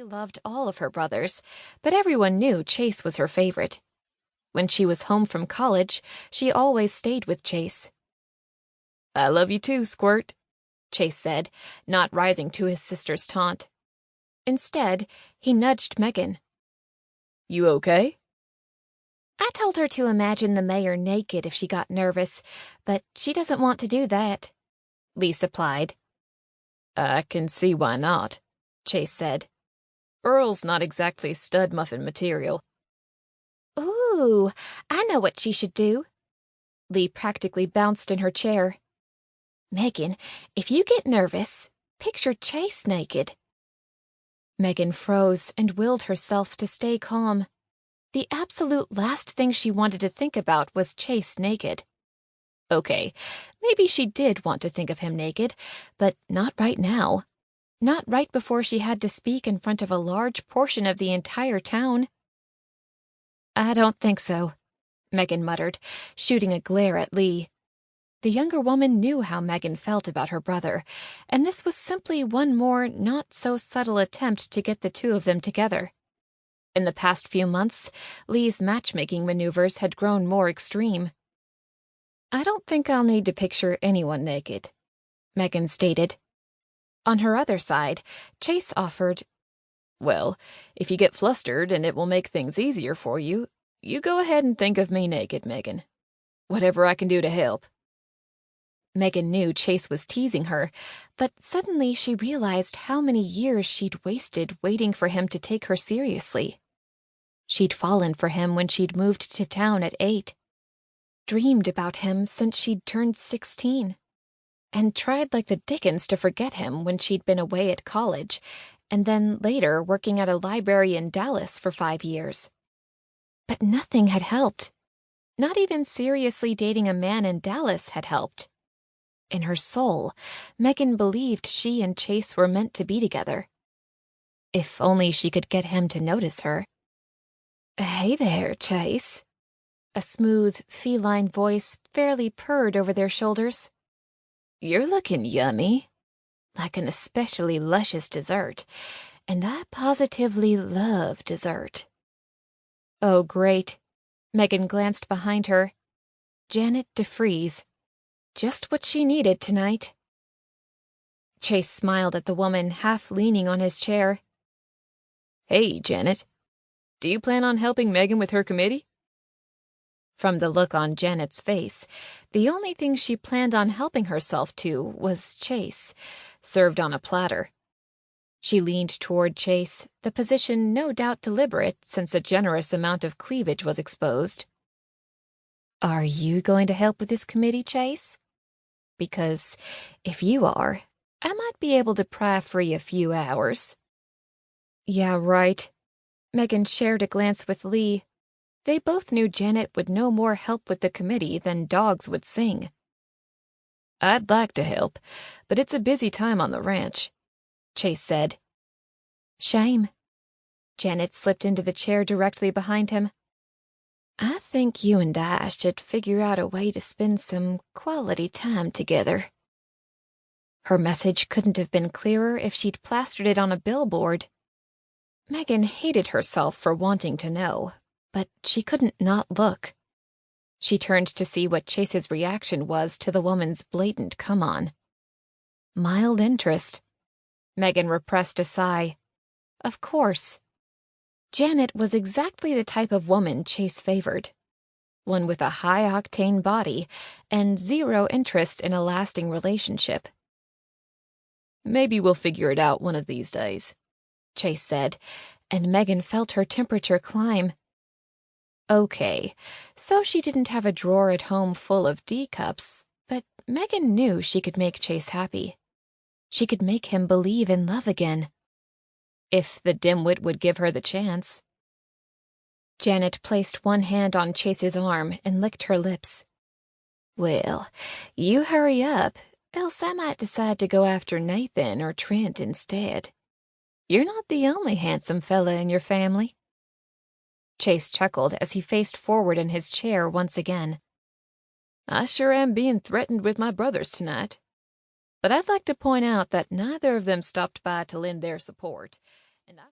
loved all of her brothers, but everyone knew Chase was her favorite. When she was home from college, she always stayed with Chase. "I love you too, Squirt," Chase said, not rising to his sister's taunt. Instead, he nudged Megan. "You okay?" "I told her to imagine the mayor naked if she got nervous, but she doesn't want to do that," Leigh supplied. "I can see why not," Chase said. "Earl's not exactly stud muffin material." "Ooh, I know what she should do." Leigh practically bounced in her chair. "Megan, if you get nervous, picture Chase naked." Megan froze and willed herself to stay calm. The absolute last thing she wanted to think about was Chase naked. Okay, maybe she did want to think of him naked, but not right now. Not right before she had to speak in front of a large portion of the entire town. "I don't think so," Megan muttered, shooting a glare at Leigh. The younger woman knew how Megan felt about her brother, and this was simply one more not-so-subtle attempt to get the two of them together. In the past few months, Leigh's matchmaking maneuvers had grown more extreme. "I don't think I'll need to picture anyone naked," Megan stated. On her other side, Chase offered, "Well, if you get flustered and it will make things easier for you, you go ahead and think of me naked, Megan. Whatever I can do to help." Megan knew Chase was teasing her, but suddenly she realized how many years she'd wasted waiting for him to take her seriously. She'd fallen for him when she'd moved to town at 8, dreamed about him since she'd turned 16, and tried like the dickens to forget him when she'd been away at college, and then later working at a library in Dallas for 5 years. But nothing had helped. Not even seriously dating a man in Dallas had helped. In her soul, Megan believed she and Chase were meant to be together. If only she could get him to notice her. "Hey there, Chase." A smooth, feline voice fairly purred over their shoulders. "You're looking yummy, like an especially luscious dessert, and I positively love dessert." Oh, great. Megan glanced behind her. Janet DeFreeze. Just what she needed tonight. Chase smiled at the woman, half leaning on his chair. "Hey, Janet. Do you plan on helping Megan with her committee?" From the look on Janet's face, the only thing she planned on helping herself to was Chase, served on a platter. She leaned toward Chase, the position no doubt deliberate since a generous amount of cleavage was exposed. "Are you going to help with this committee, Chase? Because if you are, I might be able to pry free a few hours." "Yeah, right." Megan shared a glance with Leigh. They both knew Janet would no more help with the committee than dogs would sing. "I'd like to help, but it's a busy time on the ranch," Chase said. "Shame." Janet slipped into the chair directly behind him. "I think you and I should figure out a way to spend some quality time together." Her message couldn't have been clearer if she'd plastered it on a billboard. Megan hated herself for wanting to know, but she couldn't not look. She turned to see what Chase's reaction was to the woman's blatant come-on. Mild interest. Megan repressed a sigh. Of course. Janet was exactly the type of woman Chase favored. One with a high-octane body and zero interest in a lasting relationship. "Maybe we'll figure it out one of these days," Chase said, and Megan felt her temperature climb. Okay, so she didn't have a drawer at home full of D-cups, but Megan knew she could make Chase happy. She could make him believe in love again. If the dimwit would give her the chance. Janet placed one hand on Chase's arm and licked her lips. "Well, you hurry up, else I might decide to go after Nathan or Trent instead. You're not the only handsome fella in your family." Chase chuckled as he faced forward in his chair once again. "I sure am being threatened with my brothers tonight. But I'd like to point out that neither of them stopped by to lend their support.